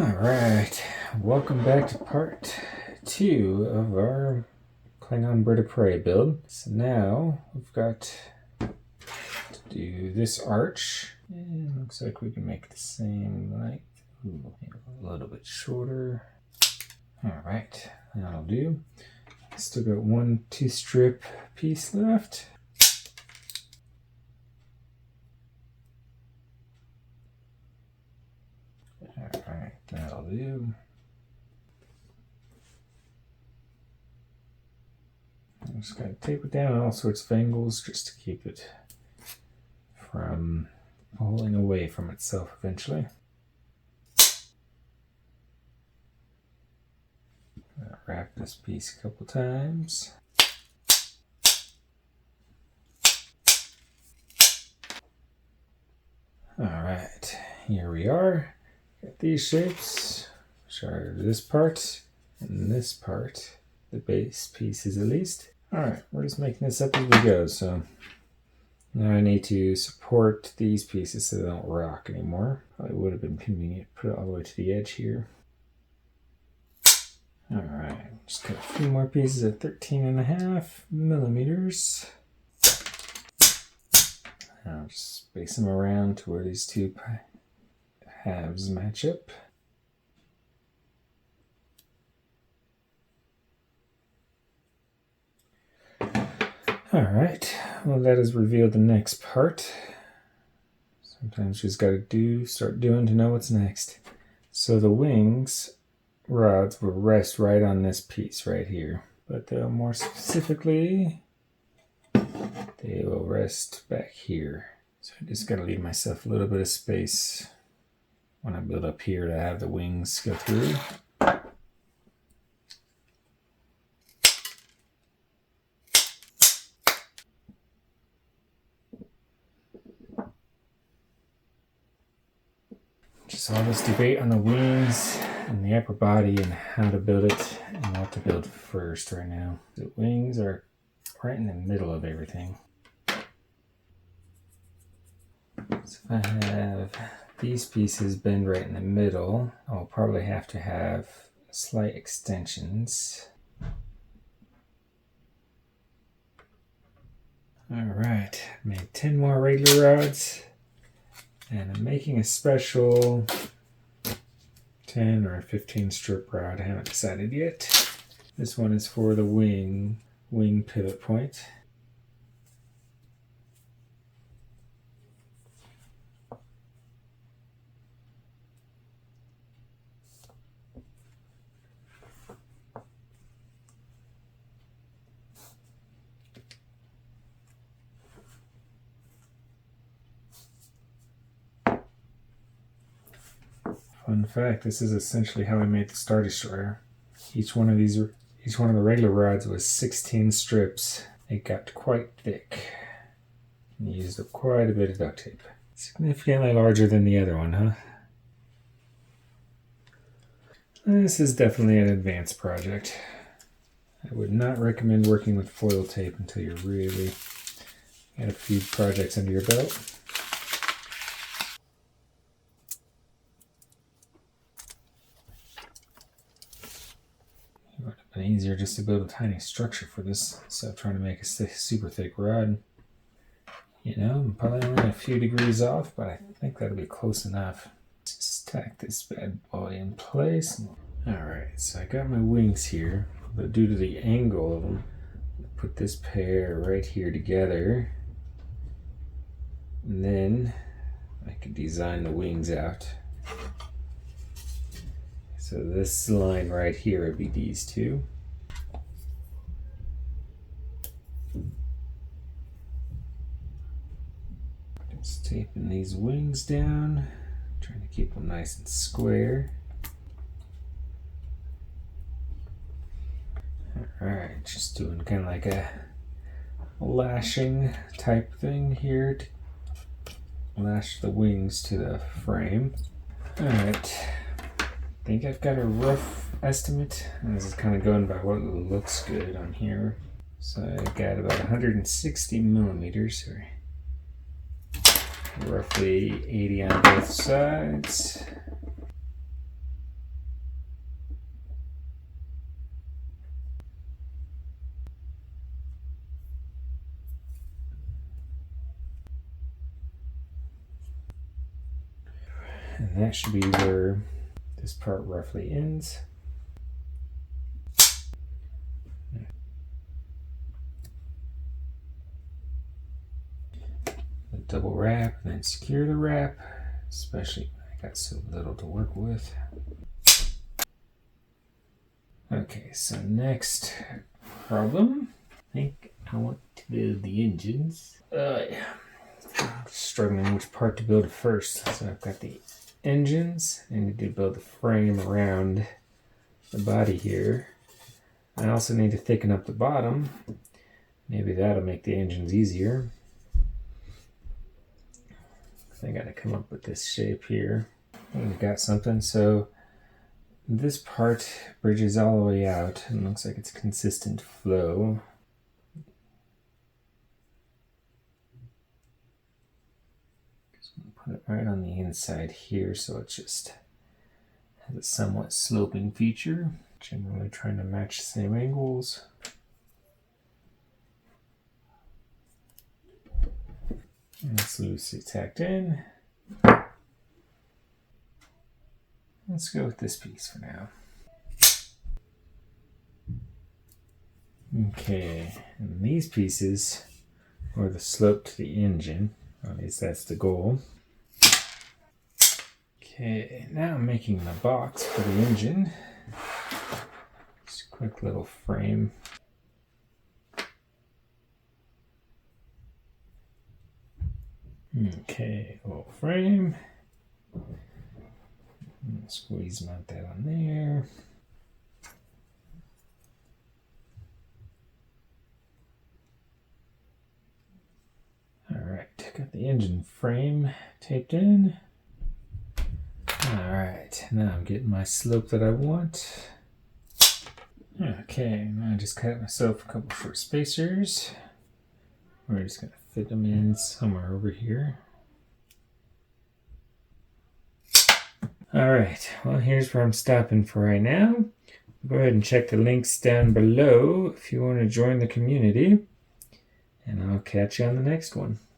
Alright, welcome back to part 2 of our Klingon Bird of Prey build. So now we've got to do this arch. And looks like we can make the same length. Ooh, a little bit shorter. Alright, that'll do. Still got one 2-strip piece left. Alright, that'll do. I'm just going to tape it down at all sorts of angles just to keep it from falling away from itself eventually. Wrap this piece a couple times. Alright, here we are. Got these shapes, which are this part and this part, the base pieces at least. Alright, we're just making this up as we go, so now I need to support these pieces so they don't rock anymore. Probably would have been convenient to put it all the way to the edge here. Alright, just got a few more pieces at 13.5 millimeters. I'll just space them around to where these two halves match up. Alright, well that has revealed the next part. Sometimes you just gotta start doing to know what's next. So the wings rods will rest right on this piece right here, but more specifically they will rest back here. So I just gotta leave myself a little bit of space when I build up here to have the wings go through. Just all this debate on the wings and the upper body and how to build it and what to build first right now. The wings are right in the middle of everything. So if I have these pieces bend right in the middle, I'll probably have to have slight extensions. Alright, made 10 more regular rods. And I'm making a special 10 or 15 strip rod. I haven't decided yet. This one is for the wing pivot point. Fun fact, this is essentially how I made the Star Destroyer. Each one of the regular rods was 16 strips. It got quite thick. And used up quite a bit of duct tape. Significantly larger than the other one, huh? This is definitely an advanced project. I would not recommend working with foil tape until you're really got a few projects under your belt. Been easier just to build a tiny structure for this instead of trying to make a super thick rod. You know, I'm probably only a few degrees off, but I think that'll be close enough. Just tack this bad boy in place. Alright, so I got my wings here, but due to the angle of them, I'll put this pair right here together. And then I can design the wings out. So this line right here would be these two. Just taping these wings down, trying to keep them nice and square. Alright, just doing kind of like a lashing type thing here to lash the wings to the frame. Alright. I think I've got a rough estimate, and this is kind of going by what looks good on here. So I got about 160 millimeters, or roughly 80 on both sides. that should be where this part roughly ends. A double wrap and then secure the wrap, especially when I got so little to work with. Okay, so next problem. I think I want to build the engines. Yeah. I'm struggling which part to build first. So I've got the engines. I need to build the frame around the body here. I also need to thicken up the bottom. Maybe that'll make the engines easier. I gotta come up with this shape here. We've got something. So this part bridges all the way out and looks like it's consistent flow. Put it right on the inside here so it just has a somewhat sloping feature. Generally trying to match the same angles. And it's loosely tacked in. Let's go with this piece for now. Okay, and these pieces are the slope to the engine. At least that's the goal. Okay, now I'm making the box for the engine. Just a quick little frame. Okay, little frame. Squeeze mount that on there. Alright, got the engine frame taped in. Alright, now I'm getting my slope that I want. Okay, now I just cut myself a couple short spacers. We're just going to fit them in somewhere over here. Alright, well here's where I'm stopping for right now. Go ahead and check the links down below if you want to join the community. And I'll catch you on the next one.